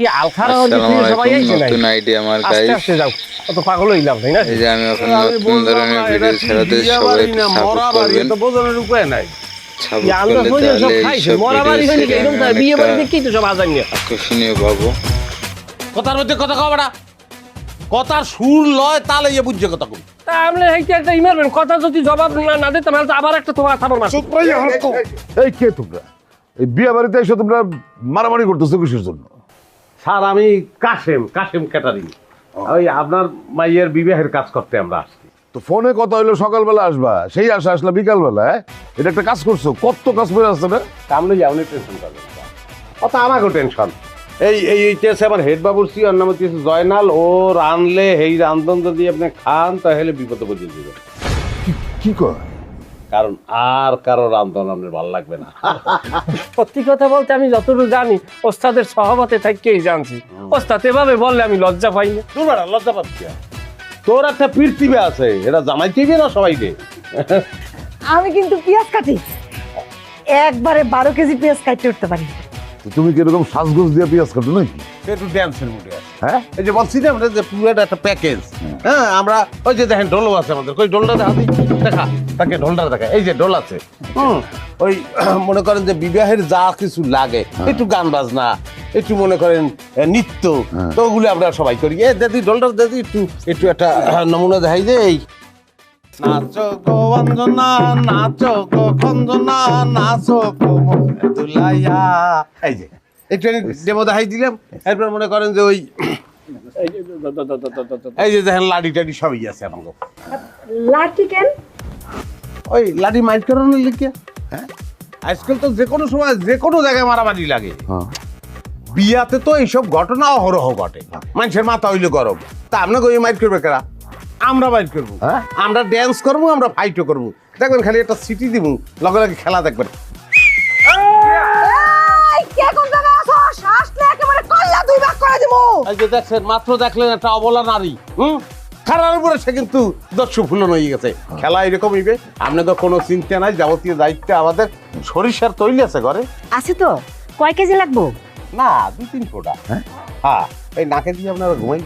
কি আলখারা হচ্ছে সবাই আইছে না নতুন আইডিয়া আমার আস্তে গাইস আস্তে যাও কত পাগল হইলাম তাই না এই যে আমি এখন নতুন ধরনের ভিডিও ছাড়াতে সবাই সাপোর্ট করবেন তো বোঝানোর উপায় নাই সাপোর্ট করলে তাহলে এইসব ভিডিও ছেড়ে আমি বিয়ে বাড়ি অনেকটা দেখি তো সব আজান নিয়ে আকর্ষণীয় পাবো। কথার মধ্যে কথা কও বেটা কথার সুর লয় তালে ইয়ে বুঝছে কথা কই তা আমলে হেইতে একটা ইমারবেন কথা যদি জবাব না দিতে তাহলে তো আবার একটা তোমার থাবার মারছো এই কে তোমরা এই বিয়ে বাড়িতে এসে তোমরা মারামারি করতেছো কিসের জন্য? স্যার আমি কাশেম ক্যাটারিং ওই আপনার মাইয়ের বিবাহের কাজ করতে আমরা আসছি তো ফোনে কথা হইলো সকালবেলা আসবা, সেই আশা আসলা বিকালবেলা। এটা একটা কাজ করছো, কত কাজ করে আসছে না? সামনে যাও অনেক টেনশন করবেন অত আমাকেও টেনশন এইটা আছে আমার হেড বাবুর অন্য নাম হচ্ছে জয়নাল ও রানলে এই রান্ধন যদি আপনি খান তাহলে বিপদে পড়ে যাবেন কি কয়? কারণ আর কারো রান্ধন আপনার ভালো লাগবে না সত্যি কথা বলতে আমি যতটুকু জানি ওস্তাদের সহবতে থাকতেই জানছি ওস্তাদ এভাবে বললে আমি লজ্জা পাই না তোর বেটা লজ্জা পাচ্ছি তোর একটা পৃথিবী আছে এটা জামাই থেকে না সবাই রে আমি কিন্তু পেঁয়াজ কাটি একবারে 12 কেজি পেঁয়াজ কাটতে উঠতে পারি। তো তুমি কিরকম সাজগোজ দিয়ে পেঁয়াজ কাটো নাকি? একটু ড্যান্সের মুডে আছে হ্যাঁ, এই যে বলছি না আমরা যে পুরোটা একটা প্যাকেজ হ্যাঁ আমরা ওই যে দেখেন ঢোলও আছে আমাদের কই ঢোলটা দেখা তাকে ঢোলটা দেখা এই যে ঢোল আছে ওই মনে করেন যে বিবাহের যা কিছু লাগে একটু গান বাজনা একটু মনে করেন নৃত্য তো ওগুলো আমরা সবাই করি এ দাদি ঢোলটা দাদি একটু একটু একটা নমুনা দেখাই যে এই নাচো গো অঞ্জনা নাচো গো খঞ্জনা নাচো গো দুলাইয়া এই যে একটু ডেমো দেখাই দিলাম এরপর মনে করেন যে ওই এই যে দেখেন লাডি টাডি সবই আছে আমার লাঠি কেন? ওই লাডি মাইন্ড করানোর লিখে হ্যাঁ আজকাল তো যে কোনো সময় যে কোনো জায়গায় মারামারি লাগে বিয়াতে তো এইসব ঘটনা অহরহ ঘটে মানুষের মাথা হইলে গরম তা আপনাকে ওই মাইন্ড করবে কারা আমরা মাইন্ড করবো আমরা ড্যান্স করবো আমরা ফাইটও করবো দেখবেন খালি একটা সিটি দিব লগে লগে খেলা দেখবেন এই কে কোন জায়গায় আছো? শ্বাসলে একেবারে কল্লা দুই ভাগ করে দিমু। এই যে দেখছেন মাত্র দেখলেন একটা অবলা নারী খারার উপরে সে কিন্তু দর্শক ফুলন হয়ে গেছে খেলা এরকম হইবে আপনাদের কোনো চিন্তা নাই যাবতীয় দায়িত্ব আমাদের সরিষার তৈরি আছে ঘরে আছে তো কয় কেজি লাগবো? না 2-3 ফোঁটা হ্যাঁ এই নাকে দিয়ে আপনারা ঘুমাই